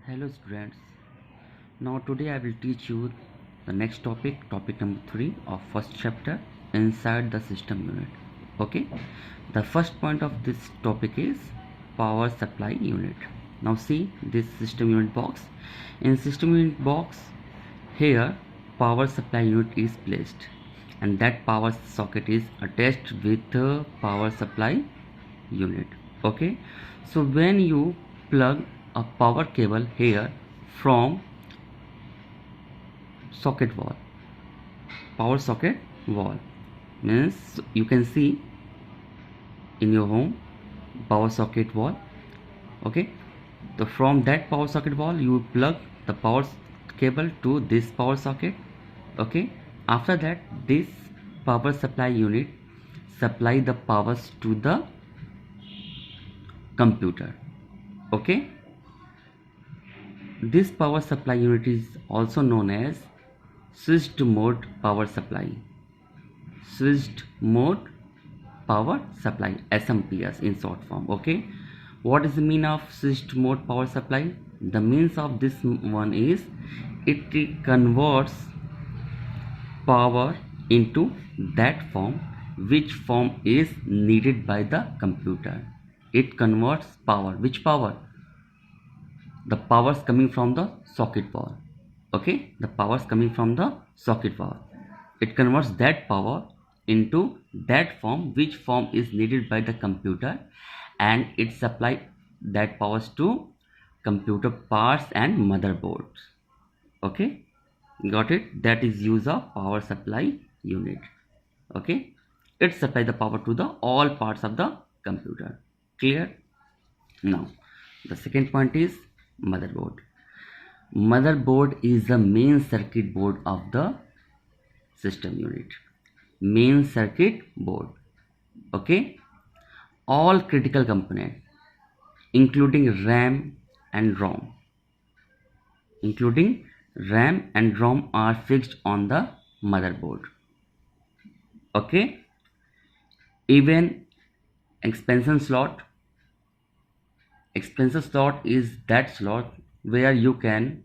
Hello students. Now today I will teach you the next topic, topic number 3 of first chapter, inside the system unit. Okay. The first point of this topic is power supply unit. Now see this system unit box. In system unit box, here power supply unit is placed and that power socket is attached with the power supply unit. Okay, so when you plug a power cable here from socket wall, power socket wall means you can see in your home power socket wall. Okay, so from that power socket wall you plug the power cable to this power socket. Okay, after that this power supply unit supply the powers to the computer. Okay, this power supply unit is also known as switched mode power supply. Switched mode power supply, SMPS in short form. Okay, what is the mean of switched mode power supply? The means of this one is it converts power into that form which form is needed by the computer. It converts power. Which power? The powers coming from the socket wall. Okay, the powers coming from the socket wall. It converts that power into that form which form is needed by the computer, and it supply that powers to computer parts and motherboards. Okay, got it? That is use of power supply unit. Okay, it supply the power to the all parts of the computer. Clear? Now the second point is motherboard. Motherboard is the main circuit board of the system unit. Main circuit board. Okay, all critical components including RAM and ROM are fixed on the motherboard. Okay, even expansion slot is that slot where you can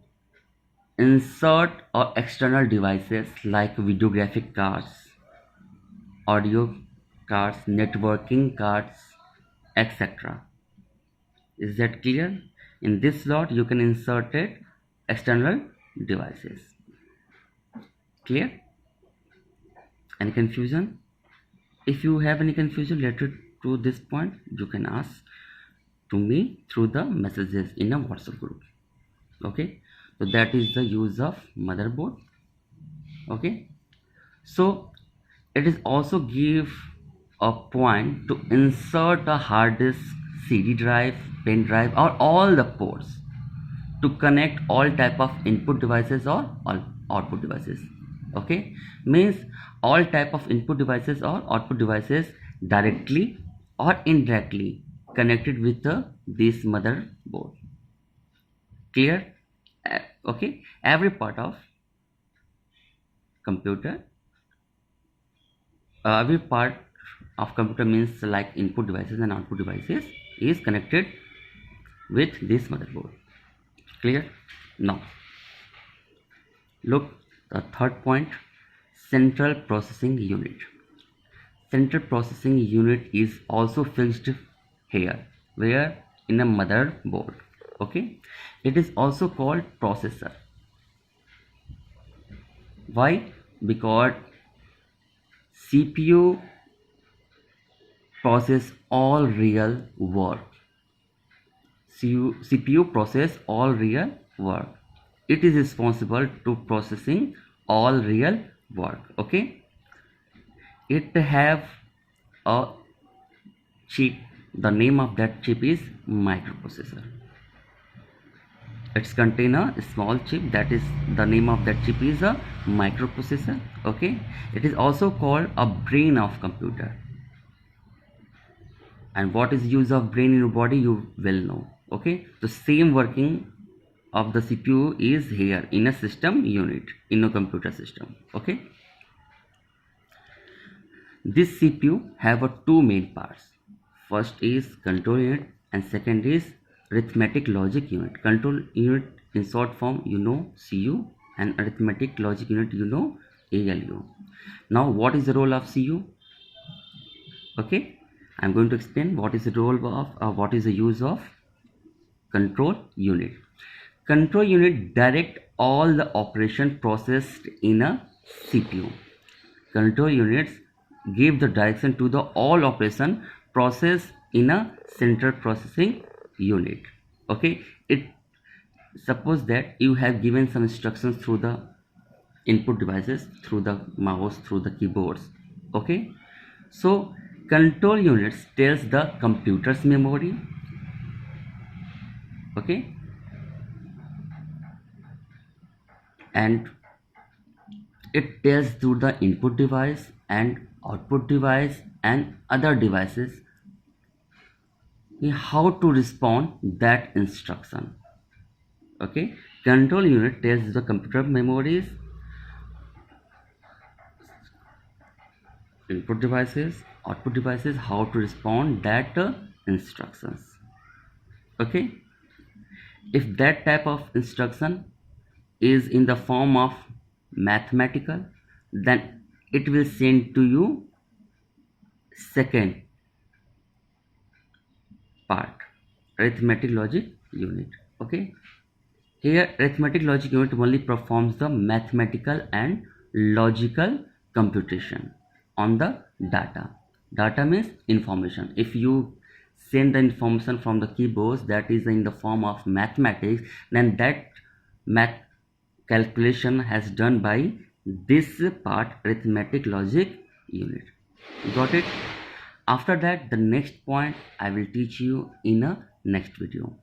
insert or external devices like video graphic cards, audio cards, networking cards, etc. Is that clear? In this slot you can insert it external devices. Clear? Any confusion? If you have any confusion related to this point, you can ask to me through the messages in a WhatsApp group. Okay, so that is the use of motherboard. Okay, so it is also give a point to insert a hard disk, CD drive, pen drive, or all the ports to connect all type of input devices or all output devices. Okay, means all type of input devices or output devices directly or indirectly connected with this motherboard. Clear? Okay, every part of computer, every part of computer means like input devices and output devices is connected with this motherboard. Clear? Now look the third point, central processing unit. Central processing unit is also fixed here, where in a motherboard. Okay, it is also called processor. Why? Because CPU process all real work. CPU process all real work. It is responsible to processing all real work. Okay, it have a chip. The name of that chip is microprocessor. It's contain a small chip, that is the name of that chip is a microprocessor. Okay, it is also called a brain of computer. And what is use of brain in your body you will know. Okay, the same working of the CPU is here in a system unit, in a computer system. Okay, this CPU have a two main parts. First is control unit and second is arithmetic logic unit. Control unit in short form, you know, CU, and arithmetic logic unit, you know, ALU. Now what is the role of CU? Okay, I'm going to explain what is the role of what is the use of control unit. Control unit direct all the operation processed in a CPU. Control units give the direction to the all operation process in a central processing unit. Okay, it suppose that you have given some instructions through the input devices, through the mouse, through the keyboards. Okay, so control units tells the computer's memory. Okay, and it tells to the input device and output device and other devices how to respond that instruction. Okay, control unit tells the computer memories, input devices, output devices how to respond that instructions. Okay, if that type of instruction is in the form of mathematical, then it will send to you second part, arithmetic logic unit. Okay, here arithmetic logic unit only performs the mathematical and logical computation on the data. Data means information. If you send the information from the keyboards that is in the form of mathematics, then that math calculation has done by this part, arithmetic logic unit. Got it? After that, the next point I will teach you in a next video.